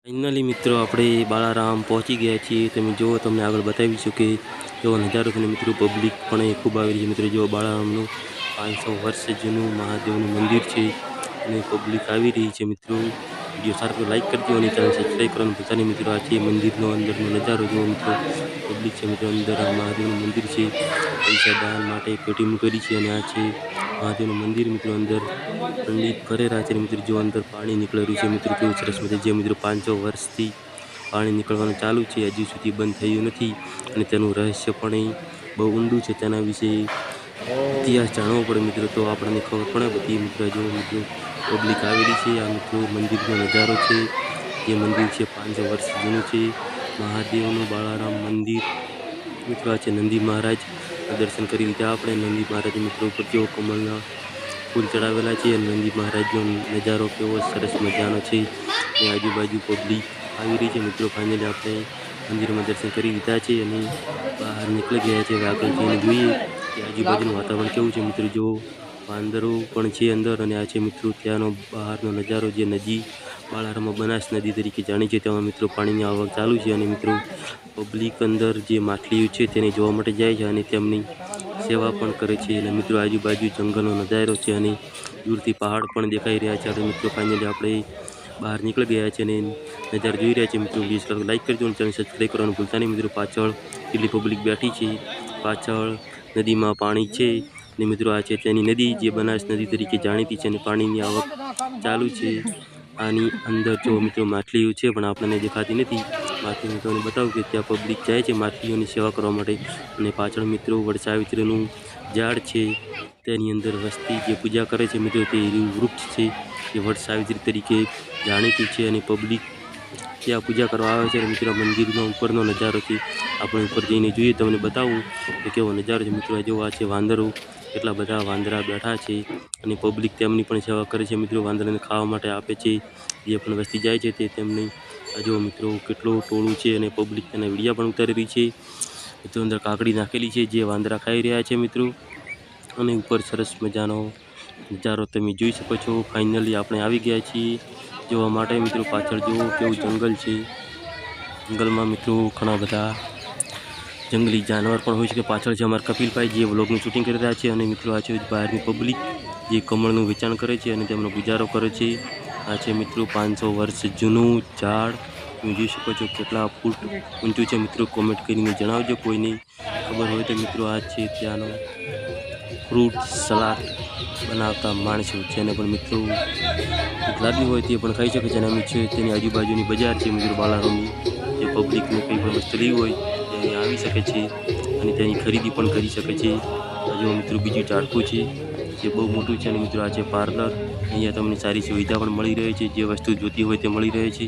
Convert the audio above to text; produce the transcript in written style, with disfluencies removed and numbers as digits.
Finally મિત્રો આપણે બાળારામ પહોંચી ગયા છીએ। તમે જુઓ, તમને આગળ બતાવીશું કે કેવો નજારો છે। મિત્રો પબ્લિક પણ ખૂબ આવી રહી છે। મિત્રો જુઓ, બાળારામનું 500 વર્ષ જૂનું મહાદેવનું મંદિર છે અને પબ્લિક આવી રહી છે। મિત્રો વિડીયો સારો તો લાઈક કરજો અને ચેનલ સબસ્ક્રાઈબ કરવાનું ભૂલતા નહીં। મિત્રો આ છે મંદિરનો અંદરનો નજારો। જુઓ મિત્રો, પબ્લિક છે। મિત્રો અંદર મહાદેવનું મંદિર છે, પૈસા દાન માટે પેટી મૂકેલી છે અને આ છે મહાદેવનું મંદિર। મિત્રો અંદર પંડિત ફરેરા છે। મિત્રો જો અંદર પાણી નીકળી રહ્યું છે। મિત્રો કેવું સરસ મજા છે। મિત્રો 500 વર્ષથી પાણી નીકળવાનું ચાલુ છે, હજી સુધી બંધ થયું નથી અને તેનું રહસ્ય પણ બહુ ઊંડું છે। તેના વિશે ઇતિહાસ જાણવો પડે મિત્રો તો આપણને ખબર પડે બધી। મિત્રો જો મિત્રો પબ્લિક આવેલી છે। આ મિત્રો મંદિરનો નજારો છે। જે મંદિર છે 500 વર્ષ જૂનું છે, મહાદેવનું બાળારામ મંદિર। મિત્રો આ છે નંદી મહારાજ। દર્શન કરી લીધા આપણે નંદી મહારાજ। મિત્રો ઉપર કેવો કમળના ફૂલ ચડાવેલા છે અને નંદી મહારાજનો નજારો કેવો સરસ મજાનો છે। આજુબાજુ પબ્લિક આવી રહી છે। મિત્રો ફાઇનલી આપણે મંદિરમાં દર્શન કરી લીધા છે અને બહાર નીકળી ગયા છે। આગળ જઈને જોઈએ કે આજુબાજુનું વાતાવરણ કેવું છે। મિત્રો જો વાંદરો પણ છે અંદર અને આ છે મિત્રો ત્યાંનો બહારનો નજારો। જે નદી બાળારામમાં બનાસ નદી તરીકે જાણી છે, તેમાં મિત્રો પાણીની આવક ચાલુ છે અને મિત્રો પબ્લિક અંદર જે માછલીઓ છે તેને જોવા માટે જાય છે અને તેમની સેવા પણ કરે છે। અને મિત્રો આજુબાજુ જંગલનો નજારો છે અને દૂરથી પહાડ પણ દેખાઈ રહ્યા છે। અને મિત્રો ફાઇનલી આપણે બહાર નીકળી ગયા છે અને નજારો જોઈ રહ્યા છે। મિત્રો વિડીયો લાઈક કરજો અને ચેનલ સબસ્ક્રાઈબ કરવાનું ભૂલતા નહીં। મિત્રો પાછળ કેટલી પબ્લિક બેઠી છે, પાછળ નદીમાં પાણી છે અને મિત્રો આ છે તેની નદી જે બનાસ નદી તરીકે જાણીતી છે અને પાણીની આવક ચાલુ છે। આની અંદર જો મિત્રો માછલીઓ છે પણ આપણને દેખાતી નથી। માછલીઓ તમને બતાવું કે ત્યાં પબ્લિક જાય છે માછલીઓની સેવા કરવા માટે અને પાછળ મિત્રો વડસાવિત્રીનું ઝાડ છે, તેની અંદર વસ્તી જે પૂજા કરે છે મિત્રો તે વૃક્ષ છે જે વડસાવિત્રી તરીકે જાણીતું છે અને પબ્લિક ત્યાં પૂજા કરવા આવે છે। અને મિત્રો મંદિરનો ઉપરનો નજારો છે, આપણે ઉપર જઈને જોઈએ તમને બતાવું કે કેવો નજારો છે। મિત્રો જો આ છે વાંદરો, કેટલા બધા વાંદરા બેઠા છે અને પબ્લિક તેમની પણ સેવા કરે છે। મિત્રો વાંદરાને ખાવા માટે આપે છે, જે પણ વસ્તી જાય છે તે તેમની જો મિત્રો કેટલું ટોળું છે અને પબ્લિક તેના વિડીયા પણ ઉતારી રહી છે। મિત્રો અંદર કાકડી નાખેલી છે જે વાંદરા ખાઈ રહ્યા છે મિત્રો, અને ઉપર સરસ મજાનો નજારો તમે જોઈ શકો છો। ફાઇનલી આપણે આવી ગયા છીએ જોવા માટે। મિત્રો પાછળ જુઓ કેવું જંગલ છે, જંગલમાં મિત્રો ઘણા બધા જંગલી જાનવર પણ હોય છે। પાછળ છે અમારા કપિલભાઈ જે વ્લોગનું શૂટિંગ કરી રહ્યા છે અને મિત્રો આ છે બહારની પબ્લિક જે કમળનું વેચાણ કરે છે અને તેમનો ગુજારો કરે છે। આ છે મિત્રો 500 વર્ષ જૂનું ઝાડ, તમે જોઈ શકો છો કેટલા ફૂટ ઊંચું છે। મિત્રો કોમેન્ટ કરીને જણાવજો કોઈને ખબર હોય તો। મિત્રો આ છે ત્યાંનો ફ્રૂટ સલાડ બનાવતા માણસો, જેને પણ મિત્રો ભૂખ લાગી હોય તે પણ ખાઈ શકે છે। અને અમે છે તેની આજુબાજુની બજાર છે મિત્રો બાળારામની, જે પબ્લિકને કંઈ પણ વસ્તુ લેવી હોય તે અહીં આવી શકે છે અને તેની ખરીદી પણ કરી શકે છે। જો મિત્રો બીજું ઝાડખું છે જે બહુ મોટું છે અને મિત્રો આ છે પાર્લર, અહીંયા તમને સારી સુવિધા પણ મળી રહે છે, જે વસ્તુ જોતી હોય તે મળી રહે છે।